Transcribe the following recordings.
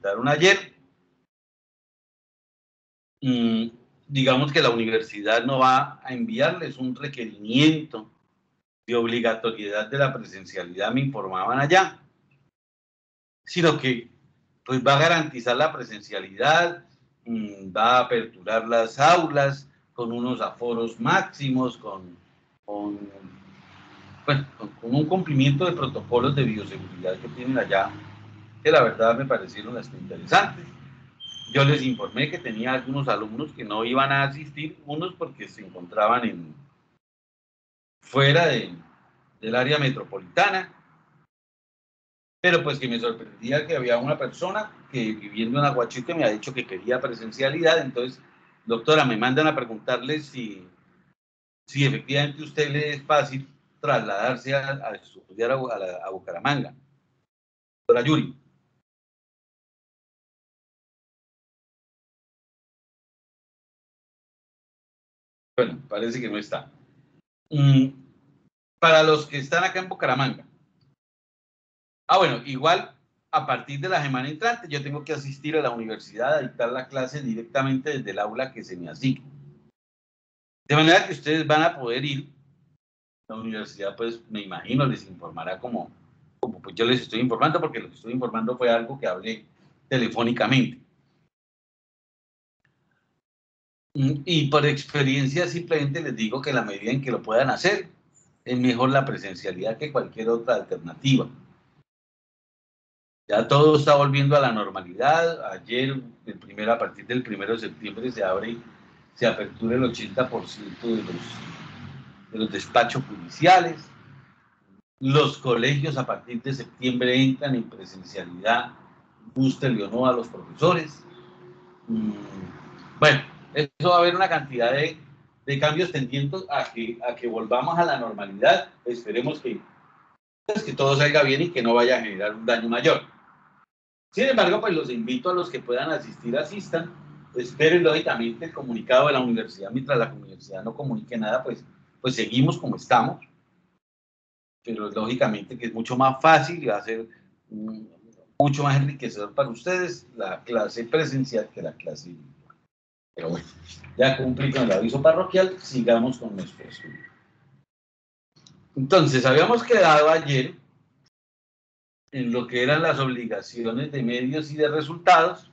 solicitaron ayer. Digamos que la universidad no va a enviarles un requerimiento de obligatoriedad de la presencialidad, me informaban allá, sino que pues va a garantizar la presencialidad, va a aperturar las aulas con unos aforos máximos, con un cumplimiento de protocolos de bioseguridad que tienen allá, que la verdad me parecieron hasta interesantes. Yo les informé que tenía algunos alumnos que no iban a asistir, unos porque se encontraban fuera del área metropolitana, pero pues que me sorprendía que había una persona que viviendo en Aguachite me ha dicho que quería presencialidad. Entonces, doctora, me mandan a preguntarle si efectivamente a usted le es fácil trasladarse a estudiar a Bucaramanga. Doctora Yuri. Bueno, parece que no está. Para los que están acá en Bucaramanga. Bueno, igual a partir de la semana entrante yo tengo que asistir a la universidad a dictar la clase directamente desde el aula que se me asigne. De manera que ustedes van a poder ir. La universidad, pues, me imagino, les informará como pues yo les estoy informando, porque lo que estoy informando fue algo que hablé telefónicamente. Y por experiencia simplemente les digo que en la medida en que lo puedan hacer, es mejor la presencialidad que cualquier otra alternativa. Ya todo está volviendo a la normalidad. Ayer, a partir del 1 de septiembre, se apertura el 80% de los despachos judiciales. Los colegios a partir de septiembre entran en presencialidad, gústele o no a los profesores. Bueno, eso va a haber una cantidad de cambios tendientes a que volvamos a la normalidad. Esperemos que todo salga bien y que no vaya a generar un daño mayor. Sin embargo, pues los invito a los que puedan asistir, asistan. Esperen lógicamente el comunicado de la universidad. Mientras la universidad no comunique nada, pues seguimos como estamos. Pero lógicamente que es mucho más fácil y va a ser mucho más enriquecedor para ustedes la clase presencial que la clase virtual. Pero bueno, ya cumplí con el aviso parroquial, sigamos con nuestro estudio. Entonces, habíamos quedado ayer en lo que eran las obligaciones de medios y de resultados,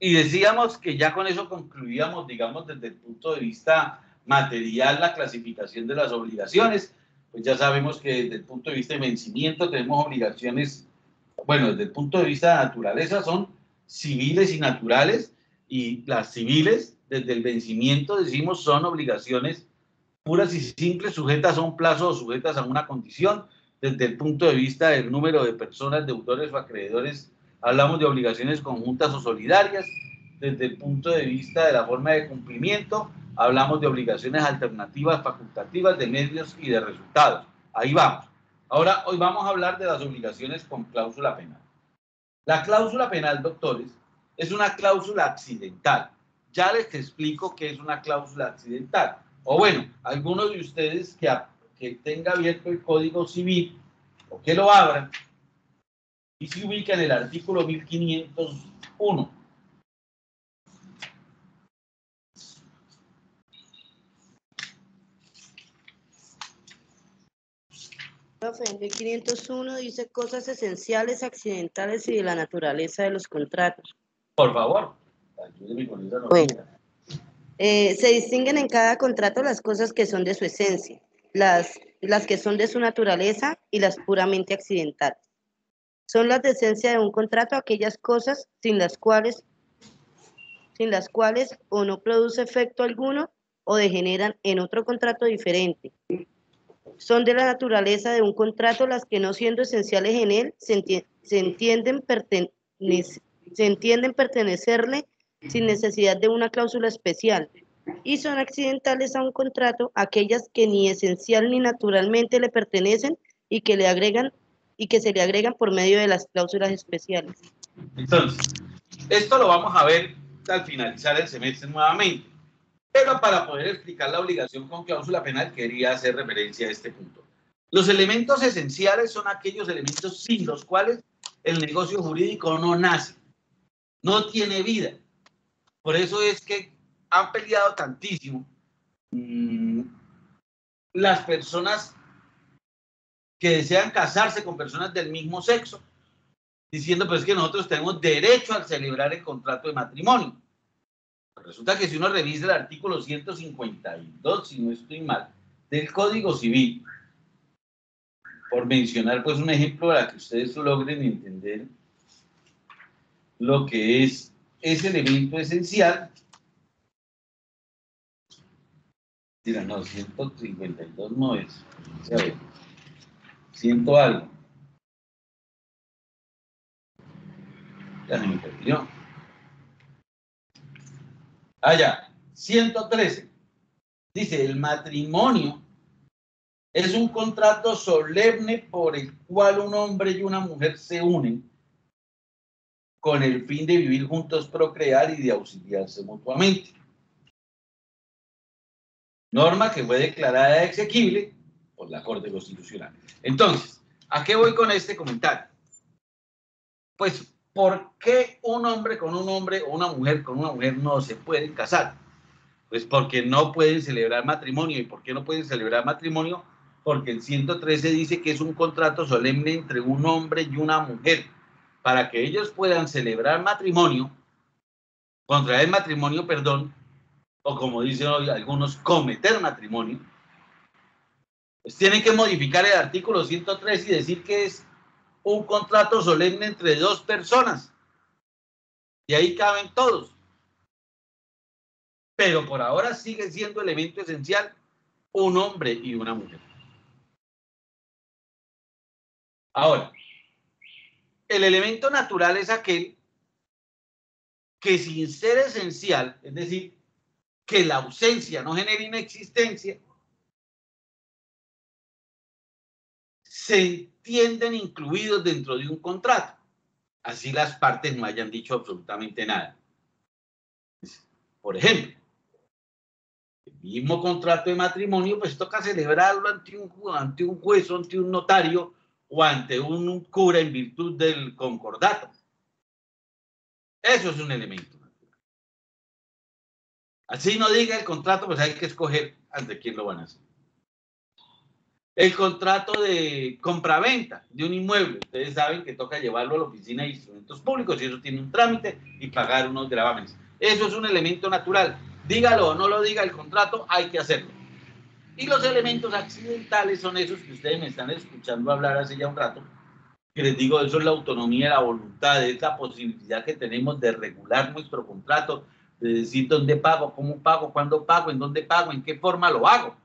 y decíamos que ya con eso concluíamos, digamos, desde el punto de vista material, la clasificación de las obligaciones. Pues ya sabemos que desde el punto de vista de vencimiento tenemos obligaciones, bueno, desde el punto de vista de naturaleza son civiles y naturales, y las civiles, desde el vencimiento, decimos, son obligaciones puras y simples, sujetas a un plazo o sujetas a una condición. Desde el punto de vista del número de personas, deudores o acreedores, hablamos de obligaciones conjuntas o solidarias. Desde el punto de vista de la forma de cumplimiento, hablamos de obligaciones alternativas, facultativas, de medios y de resultados. Ahí vamos. Ahora, hoy vamos a hablar de las obligaciones con cláusula penal. La cláusula penal, doctores, es una cláusula accidental. Ya les explico qué es una cláusula accidental. O bueno, algunos de ustedes que tenga abierto el Código Civil o que lo abran y se ubica en el artículo 1501. En 1501 dice cosas esenciales, accidentales y de la naturaleza de los contratos. Por favor, ayúdeme con esa noticia. Bueno, se distinguen en cada contrato las cosas que son de su esencia, las que son de su naturaleza y las puramente accidentales. Son las de esencia de un contrato aquellas cosas sin las cuales o no produce efecto alguno o degeneran en otro contrato diferente. Son de la naturaleza de un contrato las que, no siendo esenciales en él, se entienden pertenecerle sin necesidad de una cláusula especial, y son accidentales a un contrato aquellas que ni esencial ni naturalmente le pertenecen y que se le agregan por medio de las cláusulas especiales. Entonces, esto lo vamos a ver al finalizar el semestre nuevamente. Pero para poder explicar la obligación con cláusula penal, quería hacer referencia a este punto. Los elementos esenciales son aquellos elementos sin los cuales el negocio jurídico no nace, no tiene vida. Por eso es que han peleado tantísimo las personas que desean casarse con personas del mismo sexo, diciendo pues que nosotros tenemos derecho a celebrar el contrato de matrimonio. Resulta que si uno revisa el artículo 152, si no estoy mal, del Código Civil, por mencionar pues un ejemplo para que ustedes logren entender lo que es ese elemento esencial. Mira, no, 152 no es. A ver, 100 algo. Ya se me perdió. Ah, ya, 113. Dice, el matrimonio es un contrato solemne por el cual un hombre y una mujer se unen con el fin de vivir juntos, procrear y de auxiliarse mutuamente. Norma que fue declarada exequible por la Corte Constitucional. Entonces, ¿a qué voy con este comentario? Pues, ¿por qué un hombre con un hombre o una mujer con una mujer no se pueden casar? Pues porque no pueden celebrar matrimonio. ¿Y por qué no pueden celebrar matrimonio? Porque el 113 dice que es un contrato solemne entre un hombre y una mujer. Para que ellos puedan celebrar matrimonio, contraer matrimonio, perdón, o como dicen hoy algunos, cometer matrimonio, pues tienen que modificar el artículo 103 y decir que es un contrato solemne entre dos personas. Y ahí caben todos. Pero por ahora sigue siendo elemento esencial un hombre y una mujer. Ahora, el elemento natural es aquel que sin ser esencial, es decir, que la ausencia no genere inexistencia, se entienden incluidos dentro de un contrato. Así las partes no hayan dicho absolutamente nada. Por ejemplo, el mismo contrato de matrimonio, pues toca celebrarlo ante un juez, ante un notario o ante un cura en virtud del concordato. Eso es un elemento natural. Así no diga el contrato, pues hay que escoger ante quién lo van a hacer. El contrato de compraventa de un inmueble, ustedes saben que toca llevarlo a la oficina de instrumentos públicos y eso tiene un trámite y pagar unos gravámenes. Eso es un elemento natural. Dígalo o no lo diga el contrato, hay que hacerlo. Y los elementos accidentales son esos que ustedes me están escuchando hablar hace ya un rato, que les digo, eso es la autonomía, la voluntad, es la posibilidad que tenemos de regular nuestro contrato, de decir dónde pago, cómo pago, cuándo pago, en dónde pago, en qué forma lo hago.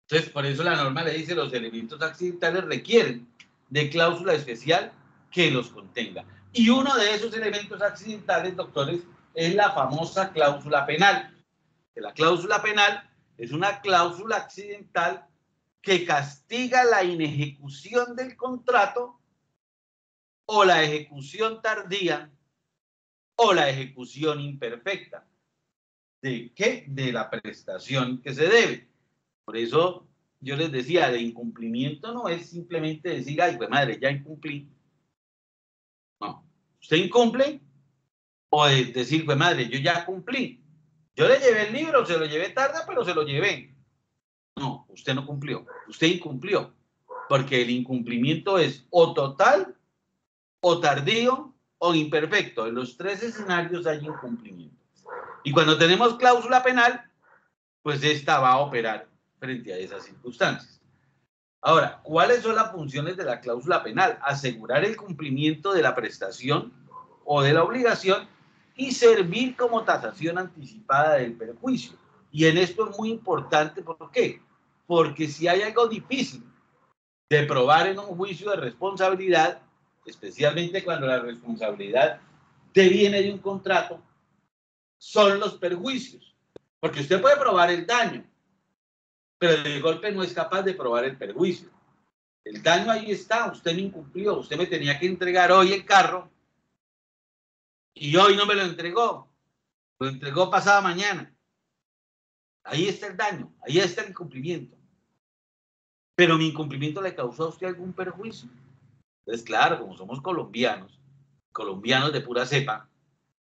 Entonces, por eso la norma le dice los elementos accidentales requieren de cláusula especial que los contenga. Y uno de esos elementos accidentales, doctores, es la famosa cláusula penal. Que la cláusula penal es una cláusula accidental que castiga la inejecución del contrato o la ejecución tardía o la ejecución imperfecta. ¿De qué? De la prestación que se debe. Por eso yo les decía, de incumplimiento no es simplemente decir, ay, pues madre, ya incumplí. No, usted incumple o es decir, pues madre, yo ya cumplí. Yo le llevé el libro, se lo llevé tarde, pero se lo llevé. No, usted no cumplió, usted incumplió. Porque el incumplimiento es o total, o tardío, o imperfecto. En los tres escenarios hay incumplimiento. Y cuando tenemos cláusula penal, pues esta va a operar frente a esas circunstancias. Ahora, ¿cuáles son las funciones de la cláusula penal? Asegurar el cumplimiento de la prestación o de la obligación y servir como tasación anticipada del perjuicio. Y en esto es muy importante, ¿por qué? Porque si hay algo difícil de probar en un juicio de responsabilidad, especialmente cuando la responsabilidad deviene de un contrato, son los perjuicios. Porque usted puede probar el daño, pero de golpe no es capaz de probar el perjuicio. El daño ahí está, usted me incumplió, usted me tenía que entregar hoy el carro y hoy no me lo entregó pasada mañana. Ahí está el daño, ahí está el incumplimiento. Pero mi incumplimiento le causó a usted algún perjuicio. Entonces, claro, como somos colombianos de pura cepa,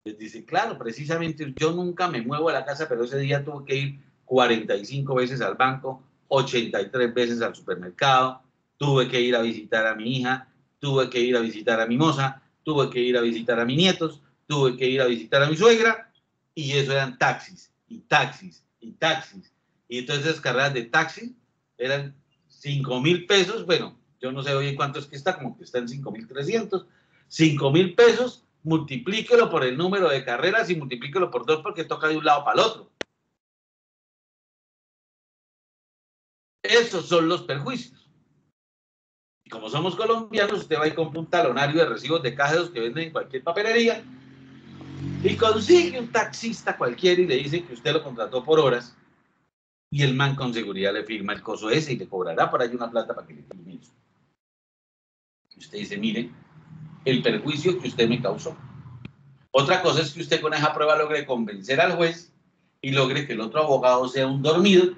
les dice, claro, precisamente yo nunca me muevo a la casa, pero ese día tuve que ir 45 veces al banco, 83 veces al supermercado, tuve que ir a visitar a mi hija, tuve que ir a visitar a mi moza, tuve que ir a visitar a mis nietos, tuve que ir a visitar a mi suegra, y eso eran taxis, y taxis, y taxis. Y entonces esas carreras de taxi eran 5.000 pesos, bueno, yo no sé hoy en cuánto es que está, como que está en 5.300, 5.000 pesos, multiplíquelo por el número de carreras y multiplíquelo por 2 porque toca de un lado para el otro. Esos son los perjuicios. Y como somos colombianos, usted va y compra un talonario de recibos de cajeros que venden en cualquier papelería y consigue un taxista cualquiera y le dice que usted lo contrató por horas y el man con seguridad le firma el coso ese y le cobrará por ahí una plata para que le firme eso. Y usted dice, mire, el perjuicio que usted me causó. Otra cosa es que usted con esa prueba logre convencer al juez y logre que el otro abogado sea un dormido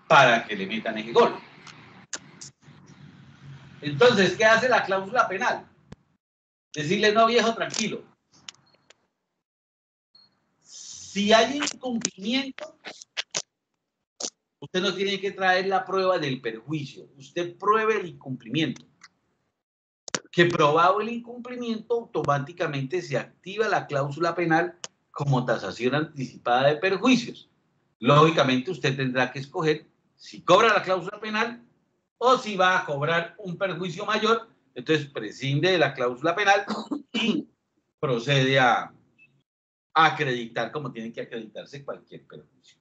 para que le metan ese gol. Entonces, ¿qué hace la cláusula penal? Decirle, no, viejo, tranquilo. Si hay incumplimiento, usted no tiene que traer la prueba del perjuicio. Usted pruebe el incumplimiento. Que probado el incumplimiento, automáticamente se activa la cláusula penal como tasación anticipada de perjuicios. Lógicamente, usted tendrá que escoger si cobra la cláusula penal o si va a cobrar un perjuicio mayor. Entonces, prescinde de la cláusula penal y procede a acreditar como tiene que acreditarse cualquier perjuicio.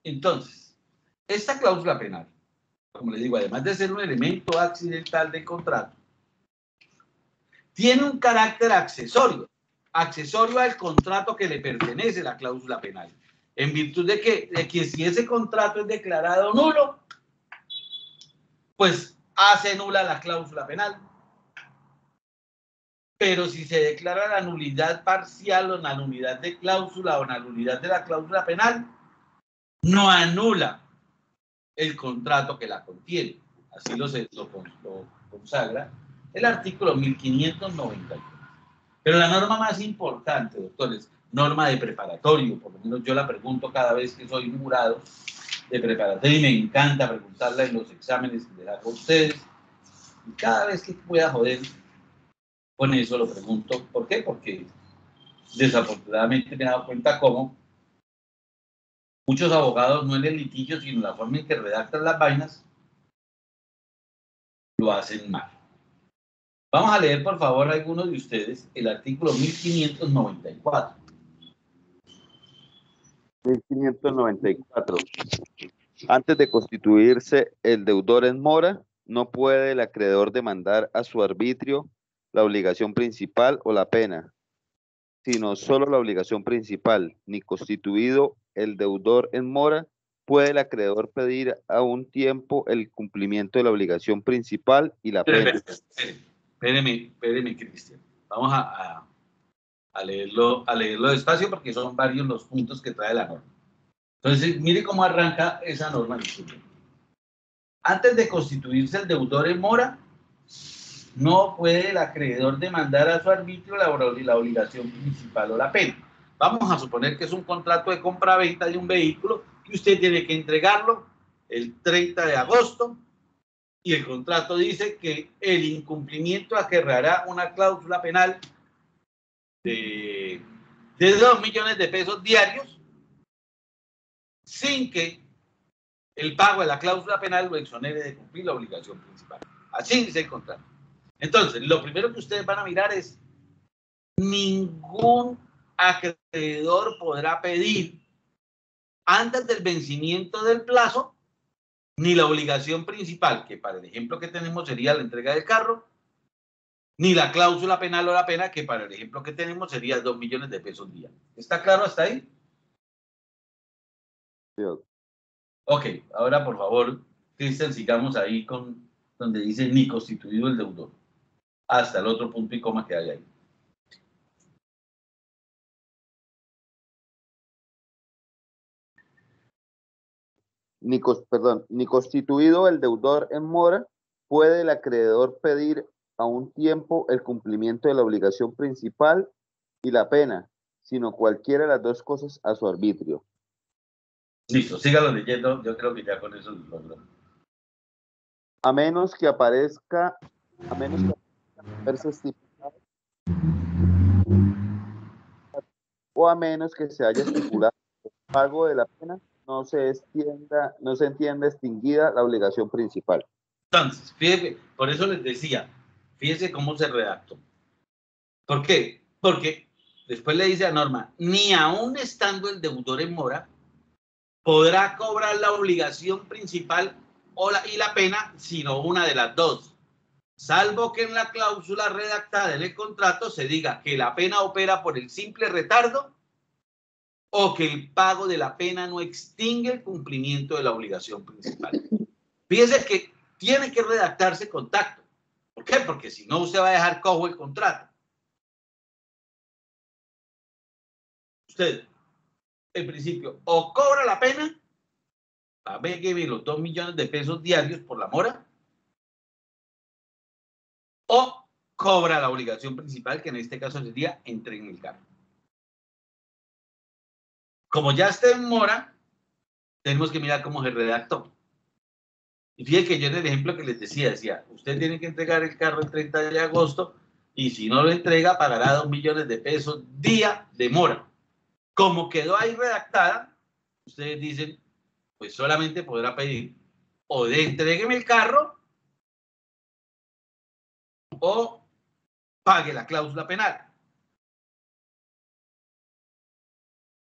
Entonces, esta cláusula penal, como les digo, además de ser un elemento accidental del contrato, tiene un carácter accesorio al contrato que le pertenece la cláusula penal, en virtud de que si ese contrato es declarado nulo, pues hace nula la cláusula penal. Pero si se declara la nulidad parcial o la nulidad de cláusula o la nulidad de la cláusula penal, no anula el contrato que la contiene. Así lo consagra el artículo 1591. Pero la norma más importante, doctores, norma de preparatorio, por lo menos yo la pregunto cada vez que soy jurado de preparatorio y me encanta preguntarla en los exámenes que les hago a ustedes. Y cada vez que pueda joder con eso lo pregunto. ¿Por qué? Porque desafortunadamente me he dado cuenta cómo muchos abogados, no en el litigio, sino en la forma en que redactan las vainas, lo hacen mal. Vamos a leer, por favor, algunos de ustedes el artículo 1594. 1594. Antes de constituirse el deudor en mora, no puede el acreedor demandar a su arbitrio la obligación principal o la pena, sino solo la obligación principal. Ni constituido el deudor en mora, puede el acreedor pedir a un tiempo el cumplimiento de la obligación principal y la pena. Espéreme, Cristian. Vamos a leerlo despacio porque son varios los puntos que trae la norma. Entonces, mire cómo arranca esa norma. Antes de constituirse el deudor en mora, no puede el acreedor demandar a su arbitrio la obligación principal o la pena. Vamos a suponer que es un contrato de compra-venta de un vehículo y usted tiene que entregarlo el 30 de agosto y el contrato dice que el incumplimiento acarreará una cláusula penal de 2 millones de pesos diarios sin que el pago de la cláusula penal lo exonere de cumplir la obligación principal. Así dice el contrato. Entonces, lo primero que ustedes van a mirar es ningún acreedor podrá pedir antes del vencimiento del plazo ni la obligación principal, que para el ejemplo que tenemos sería la entrega del carro, ni la cláusula penal o la pena, que para el ejemplo que tenemos sería 2 millones de pesos día. ¿Está claro hasta ahí? Sí. Ok, ahora por favor, Cristian, sigamos ahí con donde dice ni constituido el deudor, hasta el otro punto y coma que hay ahí. ni constituido el deudor en mora, puede el acreedor pedir a un tiempo el cumplimiento de la obligación principal y la pena, sino cualquiera de las dos cosas a su arbitrio. Listo, sígalo leyendo, yo creo que ya con eso lo logró. A menos que aparezca haberse estipulado, o a menos que se haya estipulado el pago de la pena, no se entienda extinguida la obligación principal. Entonces, fíjese, por eso les decía, fíjese cómo se redactó. ¿Por qué? Porque después le dice a Norma, ni aún estando el deudor en mora, podrá cobrar la obligación principal y la pena, sino una de las dos. Salvo que en la cláusula redactada en el contrato se diga que la pena opera por el simple retardo o que el pago de la pena no extingue el cumplimiento de la obligación principal. Fíjese que tiene que redactarse con tacto. ¿Por qué? Porque si no, usted va a dejar cojo el contrato. Usted, en principio, o cobra la pena, págueme los 2 millones de pesos diarios por la mora, o cobra la obligación principal, que en este caso sería entreguen el carro. Como ya está en mora, tenemos que mirar cómo se redactó. Y fíjense que yo en el ejemplo que les decía, usted tiene que entregar el carro el 30 de agosto y si no lo entrega pagará 2 millones de pesos día de mora. Como quedó ahí redactada, ustedes dicen, pues solamente podrá pedir o de entrégueme el carro o pague la cláusula penal.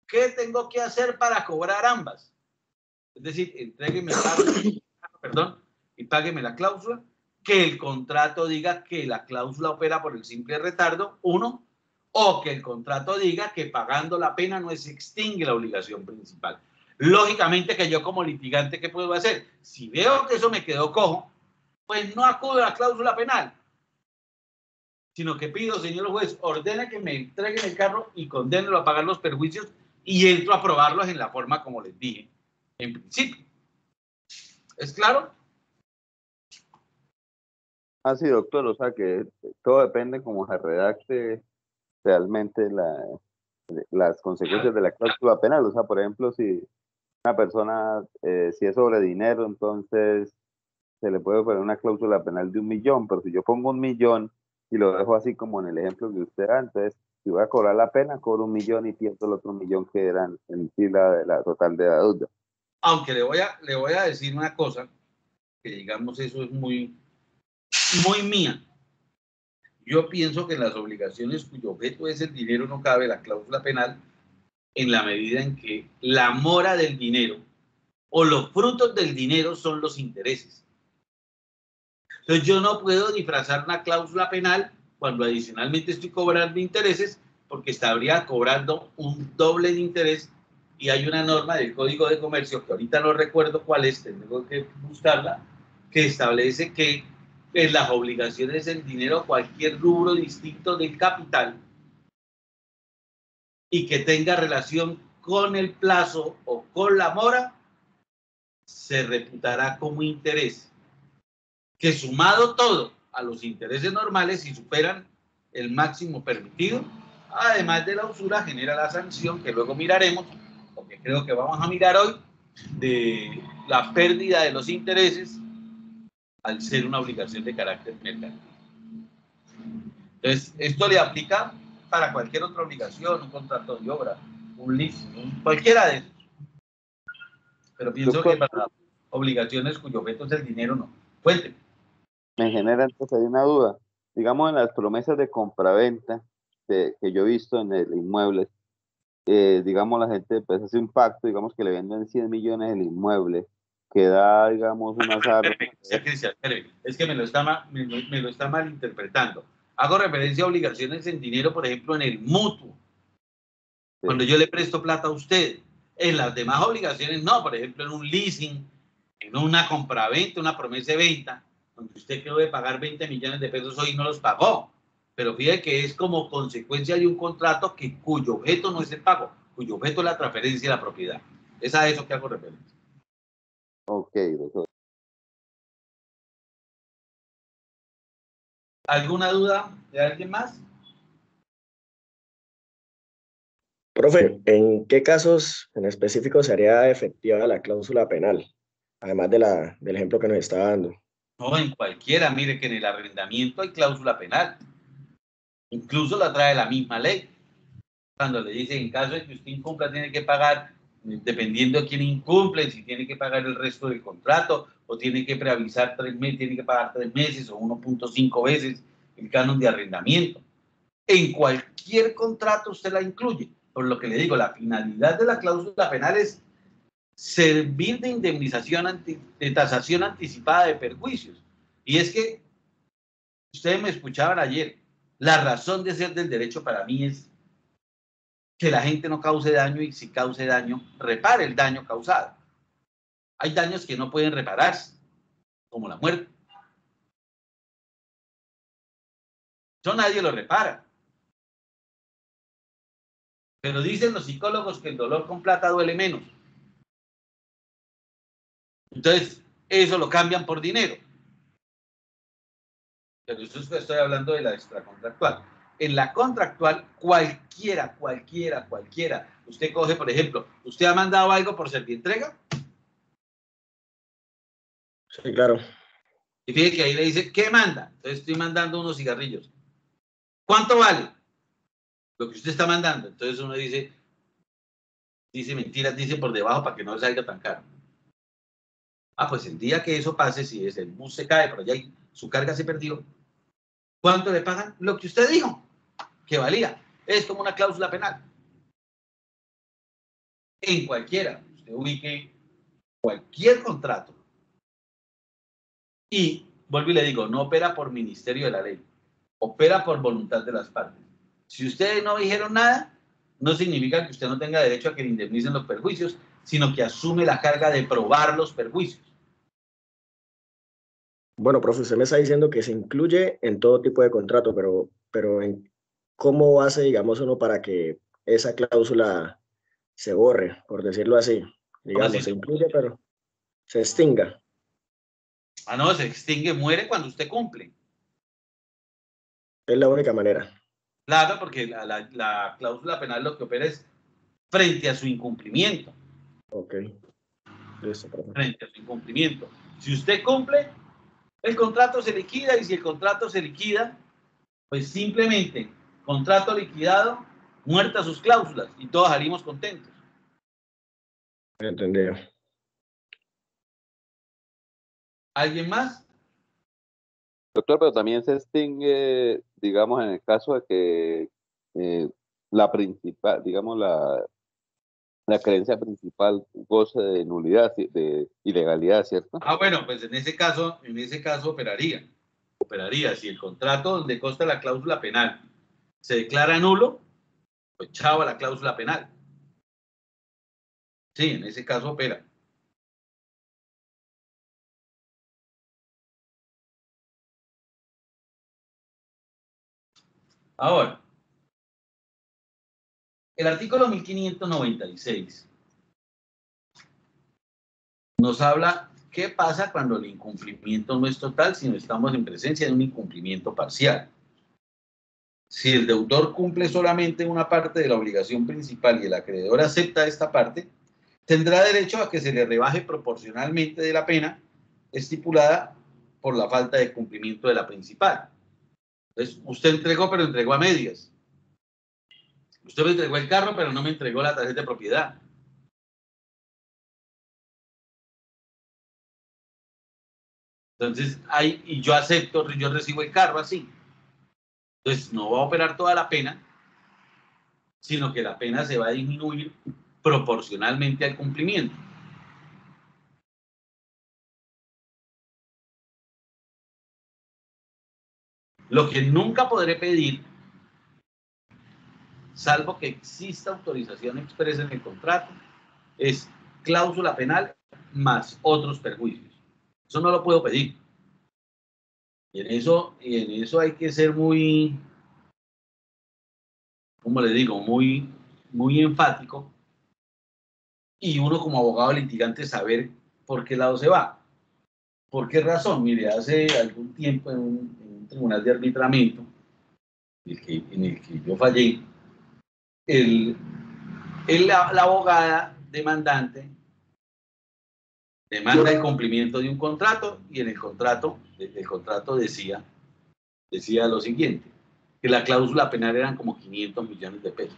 ¿Qué tengo que hacer para cobrar ambas? Es decir, entrégueme el carro, y págueme la cláusula, que el contrato diga que la cláusula opera por el simple retardo, uno, o que el contrato diga que pagando la pena no se extingue la obligación principal. Lógicamente que yo como litigante, ¿qué puedo hacer? Si veo que eso me quedó cojo, pues no acudo a la cláusula penal, sino que pido, señor juez, ordene que me entreguen el carro y condénelo a pagar los perjuicios y entro a aprobarlos en la forma como les dije en principio. ¿Es claro? Sí, doctor, o sea que todo depende cómo se redacte realmente las consecuencias de la cláusula penal. O sea, por ejemplo, si una persona, si es sobre dinero, entonces se le puede poner una cláusula penal de 1 millón, pero si yo pongo 1 millón y lo dejo así como en el ejemplo que usted da, entonces si voy a cobrar la pena, cobro 1 millón y pierdo el otro 1 millón que eran en sí la total de la deuda. Aunque le voy a decir una cosa, que digamos eso es muy mía. Yo pienso que en las obligaciones cuyo objeto es el dinero no cabe la cláusula penal en la medida en que la mora del dinero o los frutos del dinero son los intereses. Entonces yo no puedo disfrazar una cláusula penal cuando adicionalmente estoy cobrando intereses porque estaría cobrando un doble de interés y hay una norma del Código de Comercio que ahorita no recuerdo cuál es, tengo que buscarla, que establece que en las obligaciones del dinero cualquier rubro distinto del capital y que tenga relación con el plazo o con la mora se reputará como interés, que sumado todo a los intereses normales, si superan el máximo permitido, además de la usura, genera la sanción que luego miraremos, porque creo que vamos a mirar hoy, de la pérdida de los intereses al ser una obligación de carácter mercantil. Entonces, esto le aplica para cualquier otra obligación, un contrato de obra, un leasing, cualquiera de esos. Pero pienso que para obligaciones cuyo objeto es el dinero, no. Cuénteme. Me genera entonces hay una duda. Digamos, en las promesas de compraventa que yo he visto en el inmueble, digamos, la gente pues hace un pacto, digamos que le venden 100 millones el inmueble, que da, digamos, un azar. Espéreme. Es que me lo está malinterpretando. Hago referencia a obligaciones en dinero, por ejemplo, en el mutuo. Sí. Cuando yo le presto plata a usted. En las demás obligaciones no, por ejemplo, en un leasing, en una compraventa, una promesa de venta, donde usted quedó de pagar 20 millones de pesos hoy y no los pagó. Pero fíjate que es como consecuencia de un contrato cuyo objeto no es el pago, cuyo objeto es la transferencia de la propiedad. Es a eso que hago referencia. Ok, doctor. ¿Alguna duda de alguien más? Profe, ¿en qué casos en específico sería efectiva la cláusula penal? Además del ejemplo que nos está dando. No, en cualquiera. Mire que en el arrendamiento hay cláusula penal. Incluso la trae la misma ley. Cuando le dice, en caso de que usted incumpla, tiene que pagar, dependiendo de quién incumple, si tiene que pagar el resto del contrato o tiene que preavisar 3 meses, tiene que pagar 3 meses o 1.5 veces el canon de arrendamiento. En cualquier contrato usted la incluye. Por lo que le digo, la finalidad de la cláusula penal es servir de indemnización, de tasación anticipada de perjuicios. Y es que, ustedes me escuchaban ayer, la razón de ser del derecho para mí es que la gente no cause daño y si cause daño, repare el daño causado. Hay daños que no pueden repararse, como la muerte. Eso nadie lo repara. Pero dicen los psicólogos que el dolor con plata duele menos. Entonces, eso lo cambian por dinero. Pero eso es que estoy hablando de la extracontractual. En la contractual, cualquiera. Usted coge, por ejemplo, ¿usted ha mandado algo por Servientrega? Sí, claro. Y fíjate que ahí le dice, ¿qué manda? Entonces estoy mandando unos cigarrillos. ¿Cuánto vale lo que usted está mandando? Entonces uno dice mentiras, dice por debajo para que no salga tan caro. Ah, pues el día que eso pase, si es el bus se cae por allá y su carga se perdió, ¿cuánto le pagan? Lo que usted dijo que valía. Es como una cláusula penal. En cualquiera, usted ubique cualquier contrato. Y, vuelvo y le digo, no opera por ministerio de la ley, opera por voluntad de las partes. Si ustedes no dijeron nada, no significa que usted no tenga derecho a que le indemnicen los perjuicios, sino que asume la carga de probar los perjuicios. Bueno, profe, usted me está diciendo que se incluye en todo tipo de contrato, pero ¿cómo hace, digamos, uno para que esa cláusula se borre, por decirlo así? Digamos, se incluye, pero se extinga. Ah, no, se extingue, muere cuando usted cumple. Es la única manera. Claro, porque la cláusula penal lo que opera es frente a su incumplimiento. Ok. Listo, profe. Frente a su incumplimiento. Si usted cumple, el contrato se liquida y si el contrato se liquida, pues simplemente contrato liquidado, muertas sus cláusulas y todos salimos contentos. Entendido. ¿Alguien más? Doctor, pero también se extingue, digamos, en el caso de que la principal, digamos, la creencia principal goce de nulidad, de ilegalidad, ¿cierto? Ah, bueno, pues en ese caso operaría. Operaría. Si el contrato donde consta la cláusula penal se declara nulo, pues chao a la cláusula penal. Sí, en ese caso opera. Ahora, el artículo 1596 nos habla qué pasa cuando el incumplimiento no es total, sino estamos en presencia de un incumplimiento parcial. Si el deudor cumple solamente una parte de la obligación principal y el acreedor acepta esta parte, tendrá derecho a que se le rebaje proporcionalmente de la pena estipulada por la falta de cumplimiento de la principal. Entonces, usted entregó, pero entregó a medias. Usted me entregó el carro, pero no me entregó la tarjeta de propiedad. Entonces, y yo acepto, yo recibo el carro así. Entonces, no va a operar toda la pena, sino que la pena se va a disminuir proporcionalmente al cumplimiento. Lo que nunca podré pedir, salvo que exista autorización expresa en el contrato, es cláusula penal más otros perjuicios. Eso no lo puedo pedir. Y en eso hay que ser muy, como le digo, muy enfático. Y uno como abogado litigante saber ¿por qué lado se va? ¿Por qué razón? Mire, hace algún tiempo en un tribunal de arbitramiento en el que yo fallé, la abogada demandante demanda el cumplimiento de un contrato y en el contrato decía lo siguiente, que la cláusula penal eran como 500 millones de pesos.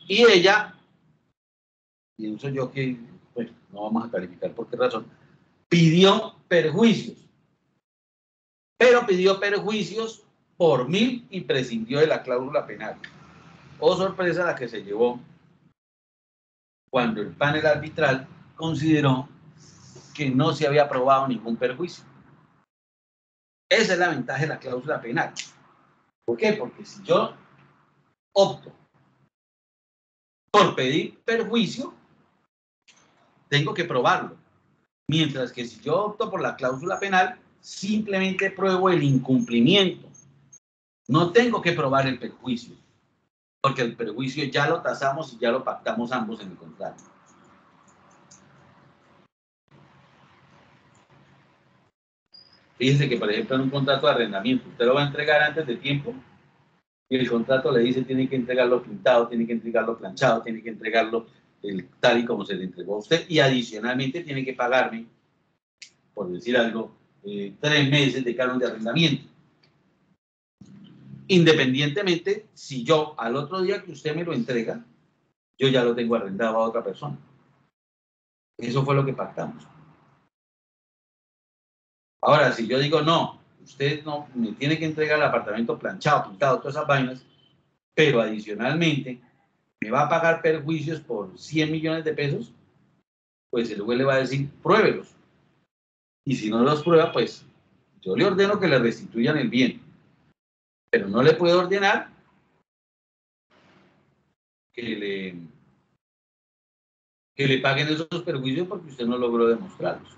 Y ella, pienso yo que, bueno, no vamos a calificar por qué razón, pidió perjuicios, pero pidió perjuicios por 1.000 y prescindió de la cláusula penal. Oh, sorpresa la que se llevó cuando el panel arbitral consideró que no se había aprobado ningún perjuicio. Esa es la ventaja de la cláusula penal. ¿Por qué? Porque si yo opto por pedir perjuicio, tengo que probarlo. Mientras que si yo opto por la cláusula penal, simplemente pruebo el incumplimiento. No tengo que probar el perjuicio, porque el perjuicio ya lo tasamos y ya lo pactamos ambos en el contrato. Fíjense que, por ejemplo, en un contrato de arrendamiento, usted lo va a entregar antes de tiempo y el contrato le dice tiene que entregarlo pintado, tiene que entregarlo planchado, tiene que entregarlo tal y como se le entregó a usted y adicionalmente tiene que pagarme, por decir algo, 3 meses de canon de arrendamiento. Independientemente, si yo al otro día que usted me lo entrega, yo ya lo tengo arrendado a otra persona. Eso fue lo que pactamos. Ahora, si yo digo, no, usted no me tiene que entregar el apartamento planchado, pintado, todas esas vainas, pero adicionalmente me va a pagar perjuicios por 100 millones de pesos, pues el juez le va a decir, pruébelos. Y si no los prueba, pues yo le ordeno que le restituyan el bien, pero no le puedo ordenar que le paguen esos perjuicios porque usted no logró demostrarlos.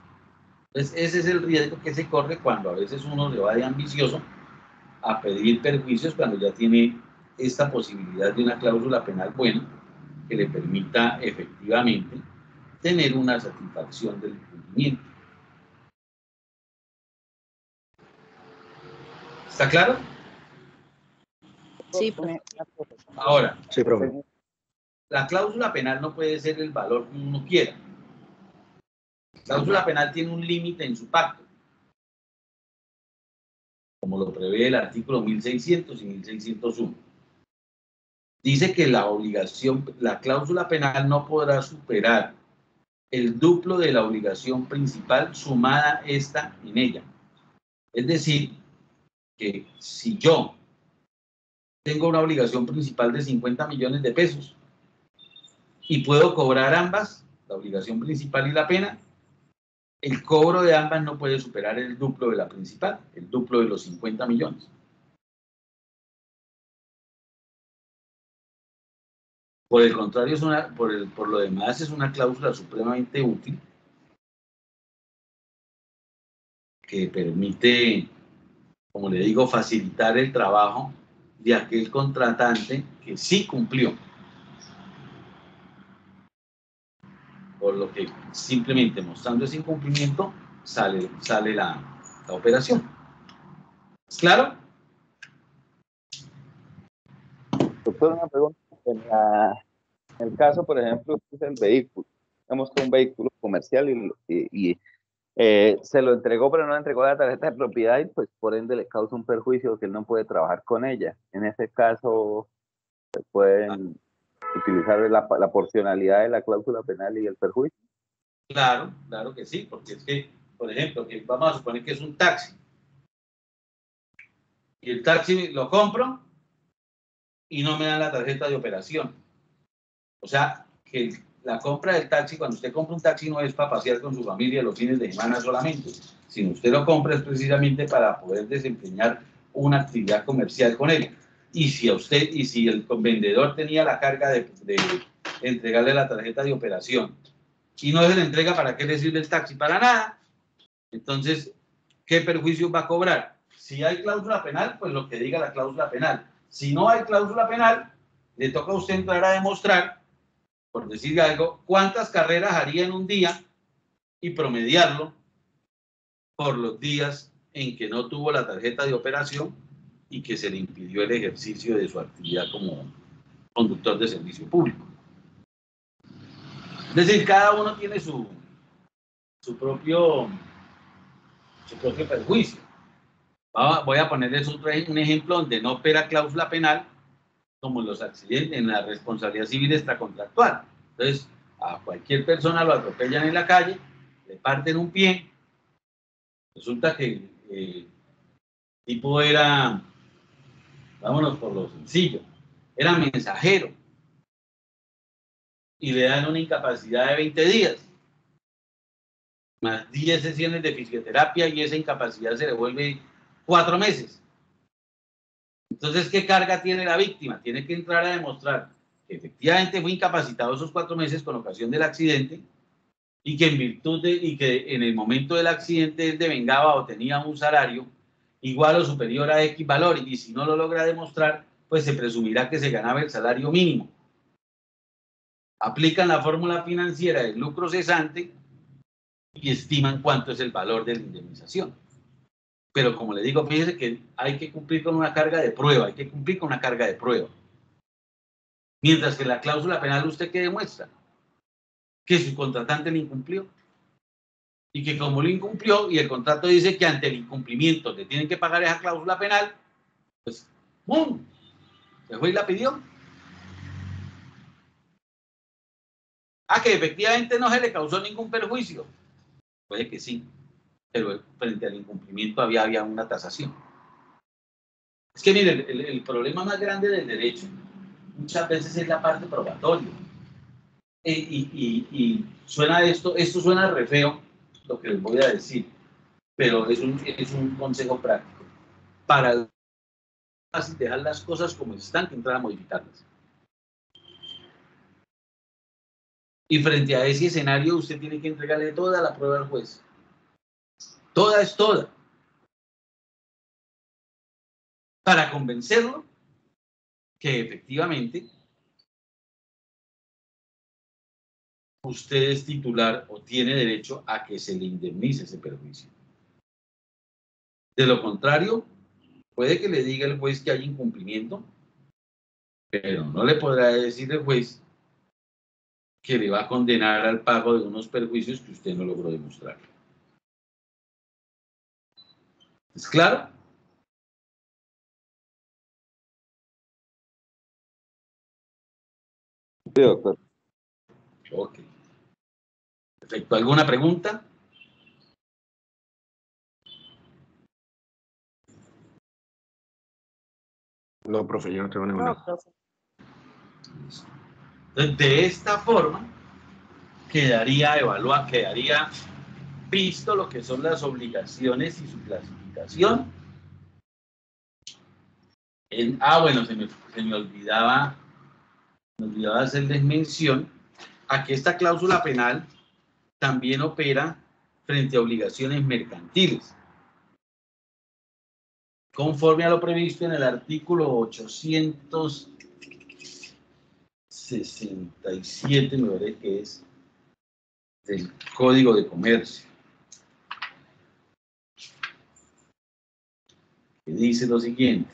Entonces, ese es el riesgo que se corre cuando a veces uno se va de ambicioso a pedir perjuicios cuando ya tiene esta posibilidad de una cláusula penal buena que le permita efectivamente tener una satisfacción del cumplimiento. ¿Está claro? Sí, profe. Ahora, Sí, profe. la cláusula penal no puede ser el valor que uno quiera. La cláusula penal tiene un límite en su pacto, como lo prevé el artículo 1600 y 1601. Dice que la cláusula penal no podrá superar el duplo de la obligación principal sumada esta en ella. Es decir, que si yo tengo una obligación principal de 50 millones de pesos y puedo cobrar ambas, la obligación principal y la pena, el cobro de ambas no puede superar el duplo de la principal, el duplo de los 50 millones. Por el contrario, por lo demás es una cláusula supremamente útil que permite, como le digo, facilitar el trabajo de aquel contratante que sí cumplió. Por lo que simplemente mostrando ese incumplimiento sale la operación. ¿Es claro? Doctor, una pregunta. En el caso, por ejemplo, es el vehículo. Tenemos un vehículo comercial y se lo entregó, pero no le entregó la tarjeta de propiedad y pues por ende le causa un perjuicio que él no puede trabajar con ella. En ese caso, se pueden utilizar la porcionalidad de la cláusula penal y el perjuicio. Claro, claro que sí, porque es que, por ejemplo, que vamos a suponer que es un taxi. Y el taxi lo compro y no me dan la tarjeta de operación. O sea, que la compra del taxi, cuando usted compra un taxi no es para pasear con su familia los fines de semana solamente, sino usted lo compra es precisamente para poder desempeñar una actividad comercial con él. Y si el vendedor tenía la carga de entregarle la tarjeta de operación y no se le entrega, ¿para qué le sirve el taxi? Para nada. Entonces, ¿qué perjuicio va a cobrar? Si hay cláusula penal, pues lo que diga la cláusula penal. Si no hay cláusula penal, le toca a usted entrar a demostrar por decir algo, cuántas carreras haría en un día y promediarlo por los días en que no tuvo la tarjeta de operación y que se le impidió el ejercicio de su actividad como conductor de servicio público. Es decir, cada uno tiene su propio perjuicio. Voy a ponerles un ejemplo donde no opera cláusula penal, como los accidentes en la responsabilidad civil extracontractual. Entonces, a cualquier persona lo atropellan en la calle, le parten un pie, resulta que el tipo era, vámonos por lo sencillo, era mensajero y le dan una incapacidad de 20 días, más 10 sesiones de fisioterapia y esa incapacidad se le vuelve 4 meses. Entonces, ¿qué carga tiene la víctima? Tiene que entrar a demostrar que efectivamente fue incapacitado esos 4 meses con ocasión del accidente y que en virtud y que en el momento del accidente él devengaba o tenía un salario igual o superior a X valor, y si no lo logra demostrar, pues se presumirá que se ganaba el salario mínimo. Aplican la fórmula financiera del lucro cesante y estiman cuánto es el valor de la indemnización. Pero como le digo, fíjese que hay que cumplir con una carga de prueba, Mientras que la cláusula penal, ¿usted qué demuestra? Que su contratante le incumplió. Y que como lo incumplió y el contrato dice que ante el incumplimiento le tienen que pagar esa cláusula penal, pues ¡bum! Se fue y la pidió. Que efectivamente no se le causó ningún perjuicio. Puede que sí, pero frente al incumplimiento había una tasación. Es que miren, el problema más grande del derecho muchas veces es la parte probatoria. Y suena esto suena re feo, lo que les voy a decir, pero es un consejo práctico. Para dejar las cosas como están, que entrar a modificarlas. Y frente a ese escenario, usted tiene que entregarle toda la prueba al juez. Toda es toda. Para convencerlo que efectivamente usted es titular o tiene derecho a que se le indemnice ese perjuicio. De lo contrario, puede que le diga el juez que hay incumplimiento, pero no le podrá decir el juez que le va a condenar al pago de unos perjuicios que usted no logró demostrar. ¿Es claro? Sí, doctor. Ok. Perfecto. ¿Alguna pregunta? No, profe, yo no tengo ninguna. No, profe. Entonces, de esta forma, quedaría visto lo que son las obligaciones y su clasificación. Bueno, se me olvidaba hacerles mención a que esta cláusula penal también opera frente a obligaciones mercantiles. Conforme a lo previsto en el artículo 867, me parece que es, del Código de Comercio, que dice lo siguiente: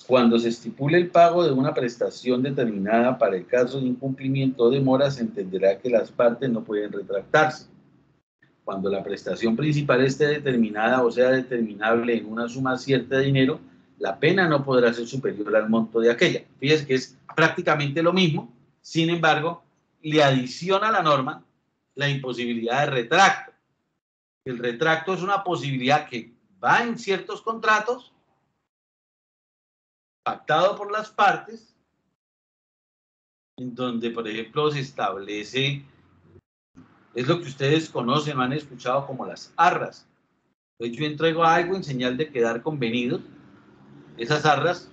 cuando se estipule el pago de una prestación determinada para el caso de incumplimiento o demora, se entenderá que las partes no pueden retractarse. Cuando la prestación principal esté determinada o sea determinable en una suma cierta de dinero, la pena no podrá ser superior al monto de aquella. Fíjense que es prácticamente lo mismo, sin embargo, le adiciona a la norma la imposibilidad de retracto. El retracto es una posibilidad que va en ciertos contratos, pactado por las partes, en donde, por ejemplo, se establece, es lo que ustedes conocen o han escuchado como las arras. Entonces yo entrego algo en señal de quedar convenidos. Esas arras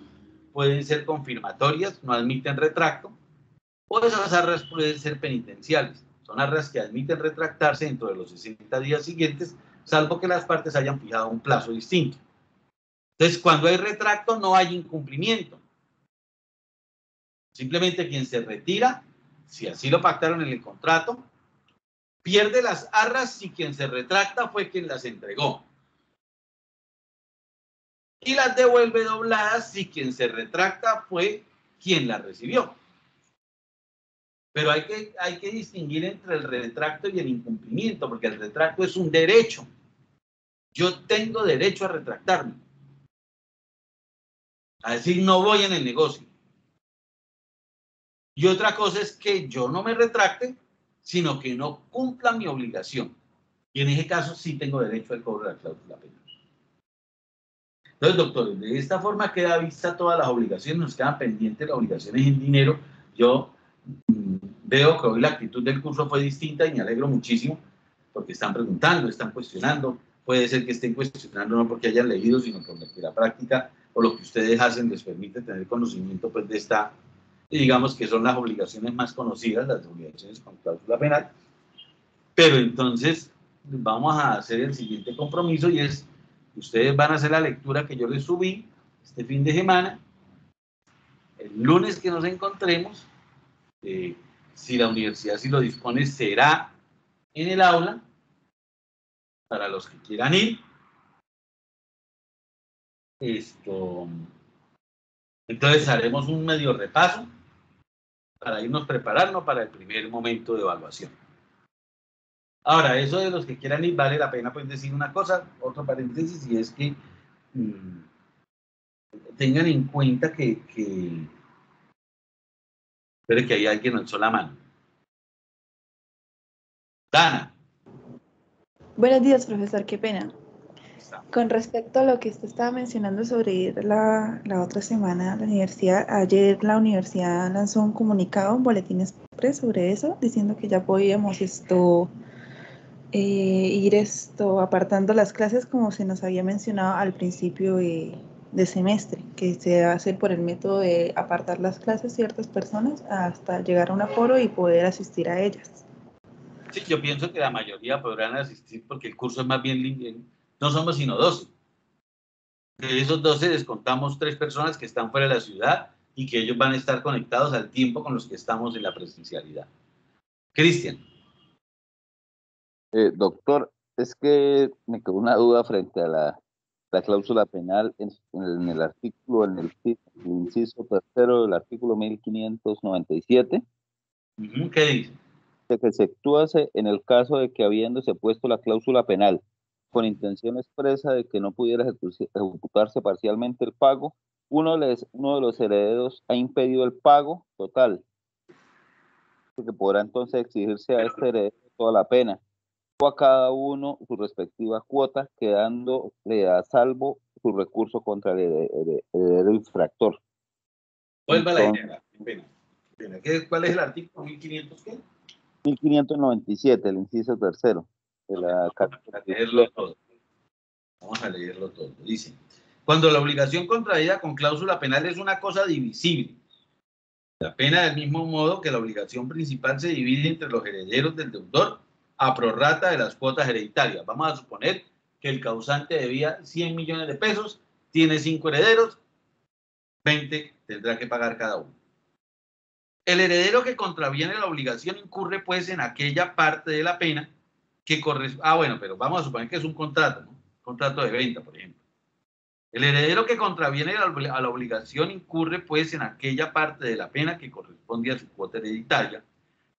pueden ser confirmatorias, no admiten retracto, o esas arras pueden ser penitenciales. Son arras que admiten retractarse dentro de los 60 días siguientes, salvo que las partes hayan fijado un plazo distinto. Entonces, cuando hay retracto, no hay incumplimiento. Simplemente quien se retira, si así lo pactaron en el contrato, pierde las arras si quien se retracta fue quien las entregó. Y las devuelve dobladas si quien se retracta fue quien las recibió. Pero hay que distinguir entre el retracto y el incumplimiento, porque el retracto es un derecho. Yo tengo derecho a retractarme, a decir no voy en el negocio. Y otra cosa es que yo no me retracte, sino que no cumpla mi obligación. Y en ese caso sí tengo derecho al cobro de la cláusula penal. Entonces, doctores, de esta forma queda vista todas las obligaciones, nos quedan pendientes las obligaciones en dinero. Yo veo que hoy la actitud del curso fue distinta y me alegro muchísimo porque están preguntando, están cuestionando. Puede ser que estén cuestionando no porque hayan leído, sino porque la práctica o lo que ustedes hacen les permite tener conocimiento pues, de esta, digamos que son las obligaciones más conocidas, las obligaciones con cláusula penal. Pero entonces vamos a hacer el siguiente compromiso y es, ustedes van a hacer la lectura que yo les subí este fin de semana. El lunes que nos encontremos, si la universidad si lo dispone, será en el aula para los que quieran ir. Entonces haremos un medio repaso para irnos preparando para el primer momento de evaluación. Ahora, eso de los que quieran ir, vale la pena pues decir una cosa, otro paréntesis, y es que tengan en cuenta que espere que hay alguien alzó la mano. Dana. Buenos días, profesor, qué pena. Con respecto a lo que usted estaba mencionando sobre ir la otra semana a la universidad, ayer la universidad lanzó un comunicado, un boletín express sobre eso, diciendo que ya podíamos ir apartando las clases como se nos había mencionado al principio de semestre, que se hace por el método de apartar las clases ciertas personas hasta llegar a un aforo y poder asistir a ellas. Sí, yo pienso que la mayoría podrán asistir porque el curso es más bien lindo. No somos sino 12. De esos 12 descontamos 3 personas que están fuera de la ciudad y que ellos van a estar conectados al tiempo con los que estamos en la presencialidad. Cristian. Doctor, es que me quedó una duda frente a la cláusula penal en el artículo, en el inciso tercero del artículo 1597. ¿Qué dice? De que se exceptúase en el caso de que habiéndose puesto la cláusula penal con intención expresa de que no pudiera ejecutarse parcialmente el pago, uno de los herederos ha impedido el pago total, que podrá entonces exigirse a este heredero toda la pena, o a cada uno su respectiva cuota, quedándole a salvo su recurso contra el heredero infractor. Vuelva a la idea. ¿Cuál es el artículo 1500 qué? 1597, el inciso tercero. Vamos a leerlo todo. Dice, cuando la obligación contraída con cláusula penal es una cosa divisible, la pena del mismo modo que la obligación principal se divide entre los herederos del deudor a prorrata de las cuotas hereditarias. Vamos a suponer que el causante debía 100 millones de pesos, tiene 5 herederos, 20 tendrá que pagar cada uno. El heredero que contraviene la obligación incurre pues en aquella parte de la pena que corresponde. Bueno, pero vamos a suponer que es un contrato, ¿no? Contrato de venta, por ejemplo. El heredero que contraviene a la obligación incurre pues en aquella parte de la pena que corresponde a su cuota hereditaria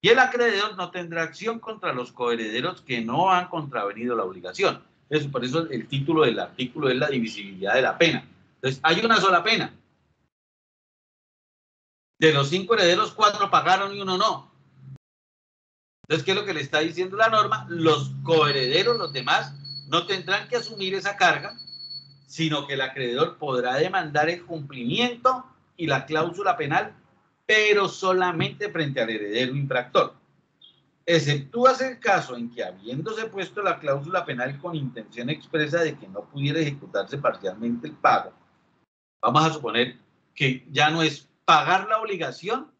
y el acreedor no tendrá acción contra los coherederos que no han contravenido la obligación. Entonces, por eso el título del artículo es la divisibilidad de la pena. Entonces, hay una sola pena. De los 5 herederos, 4 pagaron y 1 no. Entonces, ¿qué es lo que le está diciendo la norma? Los coherederos, los demás, no tendrán que asumir esa carga, sino que el acreedor podrá demandar el cumplimiento y la cláusula penal, pero solamente frente al heredero infractor. Exceptúase el caso en que, habiéndose puesto la cláusula penal con intención expresa de que no pudiera ejecutarse parcialmente el pago, vamos a suponer que ya no es pagar la obligación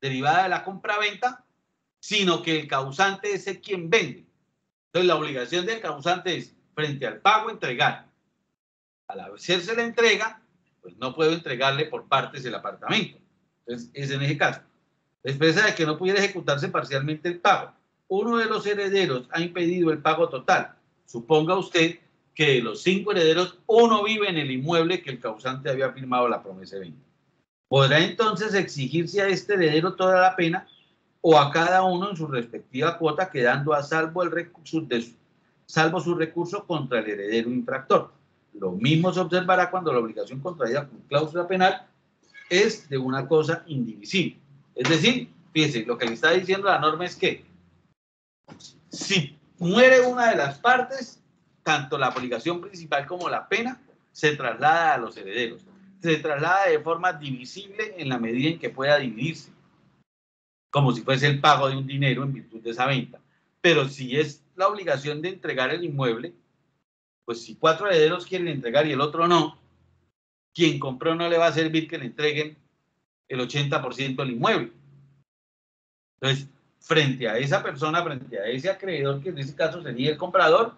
derivada de la compraventa, sino que el causante es el quien vende. Entonces, la obligación del causante es, frente al pago, entregar. Al hacerse la entrega, pues no puedo entregarle por partes el apartamento. Entonces, es en ese caso. Expresa de que no pudiera ejecutarse parcialmente el pago. Uno de los herederos ha impedido el pago total. Suponga usted que de los 5 herederos, uno vive en el inmueble que el causante había firmado la promesa de venta. ¿Podrá entonces exigirse a este heredero toda la pena o a cada uno en su respectiva cuota, quedando a salvo, salvo su recurso contra el heredero infractor? Lo mismo se observará cuando la obligación contraída con cláusula penal es de una cosa indivisible. Es decir, fíjese, lo que le está diciendo la norma es que si muere una de las partes, tanto la obligación principal como la pena se traslada a los herederos. Se traslada de forma divisible en la medida en que pueda dividirse, como si fuese el pago de un dinero en virtud de esa venta. Pero si es la obligación de entregar el inmueble, pues si 4 herederos quieren entregar y el otro no, quien compró no le va a servir que le entreguen el 80% del inmueble. Entonces, frente a esa persona, frente a ese acreedor, que en este caso sería el comprador,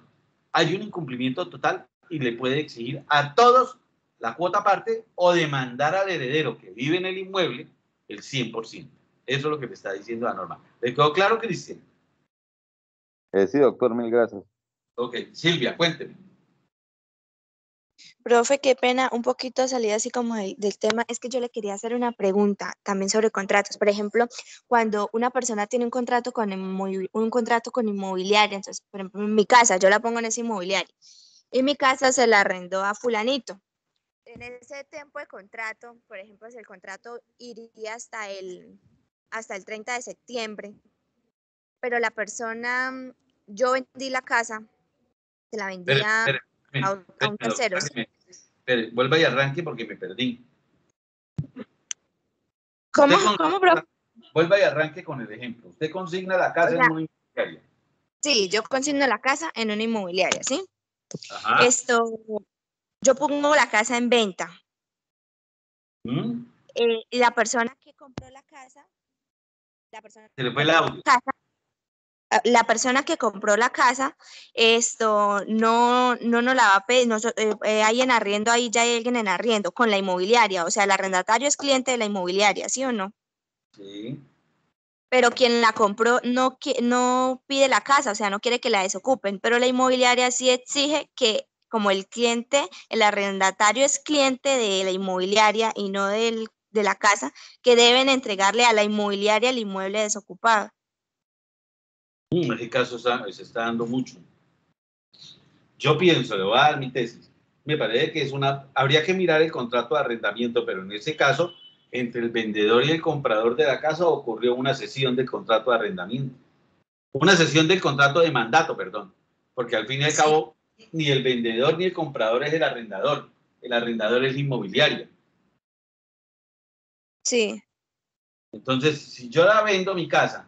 hay un incumplimiento total y le puede exigir a todos la cuota parte o demandar al heredero que vive en el inmueble el 100%. Eso es lo que me está diciendo la norma. ¿Le quedó claro, Cristian? Sí, doctor, mil gracias. Ok, Silvia, cuénteme. Profe, qué pena, un poquito de salida así como del tema, es que yo le quería hacer una pregunta también sobre contratos. Por ejemplo, cuando una persona tiene un contrato con inmobiliaria, entonces, por ejemplo, en mi casa, yo la pongo en ese inmobiliario, y mi casa se la arrendó a fulanito. En ese tiempo de contrato, por ejemplo, si el contrato iría hasta el 30 de septiembre, pero la persona, yo vendí la casa, se la vendía a un tercero. Vuelva y arranque porque me perdí. ¿Cómo, bro? Vuelva y arranque con el ejemplo. Usted consigna la casa en una inmobiliaria. Sí, yo consigno la casa en una inmobiliaria, ¿sí? Ajá. Yo pongo la casa en venta. Y la persona que compró la casa, se le fue el audio. La persona que compró la casa, no la va a pedir, hay en arriendo, ahí ya hay alguien en arriendo con la inmobiliaria, o sea, el arrendatario es cliente de la inmobiliaria, ¿sí o no? Sí. Pero quien la compró no pide la casa, o sea, no quiere que la desocupen, pero la inmobiliaria sí exige que, como el arrendatario es cliente de la inmobiliaria y no de la casa, que deben entregarle a la inmobiliaria el inmueble desocupado. En ese caso se está dando mucho. Yo pienso, le voy a dar mi tesis. Me parece que habría que mirar el contrato de arrendamiento, pero en ese caso, entre el vendedor y el comprador de la casa ocurrió una cesión del contrato de arrendamiento. Una cesión del contrato de mandato, perdón. Porque al fin y al cabo, ni el vendedor ni el comprador es el arrendador. El arrendador es la inmobiliaria. Sí. Entonces, si yo la vendo mi casa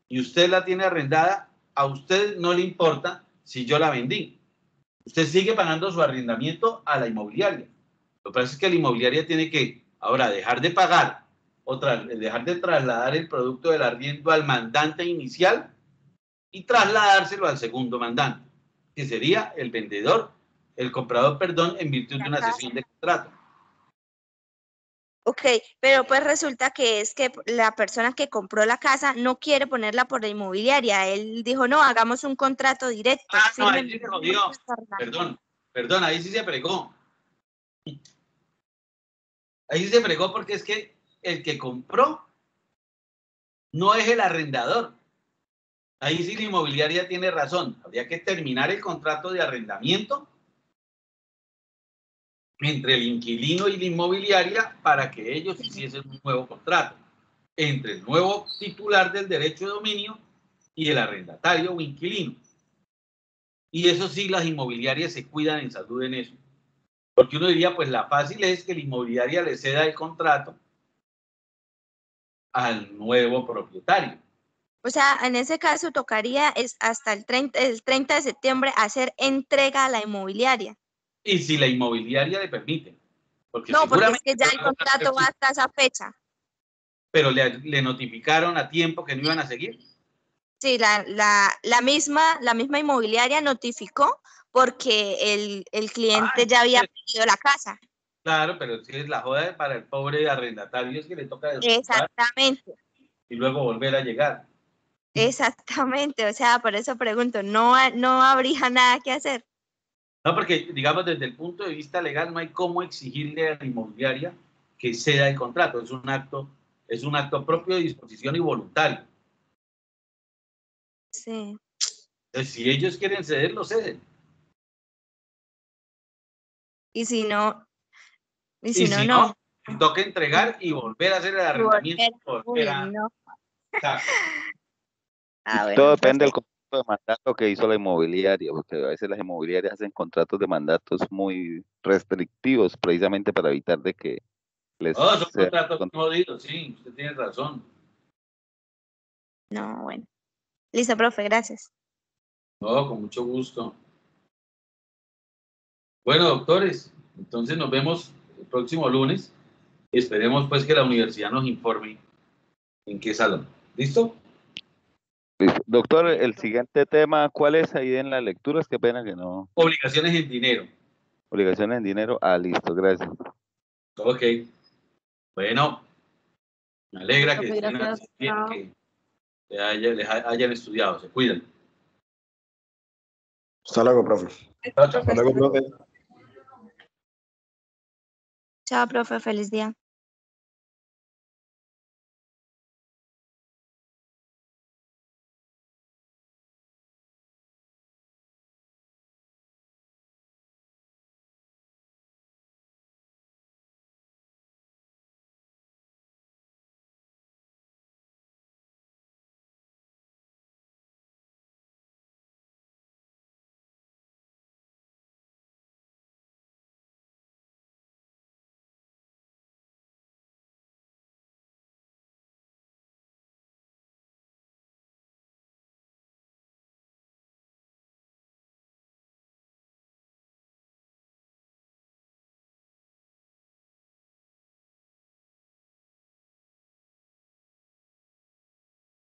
y usted la tiene arrendada, a usted no le importa si yo la vendí. Usted sigue pagando su arrendamiento a la inmobiliaria. Lo que pasa es que la inmobiliaria tiene que ahora dejar de pagar dejar de trasladar el producto del arriendo al mandante inicial y trasladárselo al segundo mandante, que sería el comprador, perdón, en virtud de una cesión de contrato. Ok, pero pues resulta que es que la persona que compró la casa no quiere ponerla por la inmobiliaria. Él dijo, no, hagamos un contrato directo. No, ahí sí se jodió. Perdón, ahí sí se fregó. Ahí sí se fregó porque es que el que compró no es el arrendador. Ahí sí la inmobiliaria tiene razón. Habría que terminar el contrato de arrendamiento entre el inquilino y la inmobiliaria para que ellos hiciesen un nuevo contrato entre el nuevo titular del derecho de dominio y el arrendatario o inquilino. Y eso sí, las inmobiliarias se cuidan en salud en eso. Porque uno diría, pues la fácil es que la inmobiliaria le ceda el contrato al nuevo propietario. O sea, en ese caso tocaría hasta el 30 de septiembre hacer entrega a la inmobiliaria. Y si la inmobiliaria le permite. Porque no, porque es que ya el contrato va hasta esa fecha. Pero le notificaron a tiempo que no iban a seguir. Sí, la misma inmobiliaria notificó porque el cliente ya había pedido la casa. Claro, pero si es la joda para el pobre arrendatario es que le toca desocupar Exactamente, y luego volver a llegar. exactamente. O sea, por eso pregunto, no habría nada que hacer. No, porque, digamos, desde el punto de vista legal no hay cómo exigirle a la inmobiliaria que ceda el contrato. Es un acto propio de disposición y voluntario. Sí. Entonces, si ellos quieren ceder, lo ceden. Y si no, Y si no, toca entregar y volver a hacer el arrendamiento. Uy, no. Ah, Todo bueno, depende del perfecto. contrato de mandato que hizo la inmobiliaria, porque a veces las inmobiliarias hacen contratos de mandatos muy restrictivos precisamente para evitar de que les Oh, son sea contratos jodidos, sí, usted tiene razón. No, bueno. Listo, profe, gracias. No, con mucho gusto. Bueno, doctores, entonces nos vemos el próximo lunes. Esperemos pues que la universidad nos informe en qué salón. ¿Listo? Listo. Doctor, el siguiente tema, ¿cuál es ahí en las lecturas? Qué pena que no. Obligaciones en dinero. Obligaciones en dinero. Ah, listo, gracias. Ok. Bueno, me alegra que Profe, estén gracias. así bien, Chao. que les hayan estudiado. Se cuidan. Hasta luego, profe. Chao, chao. Profe, hasta luego. Chao, profe, feliz día.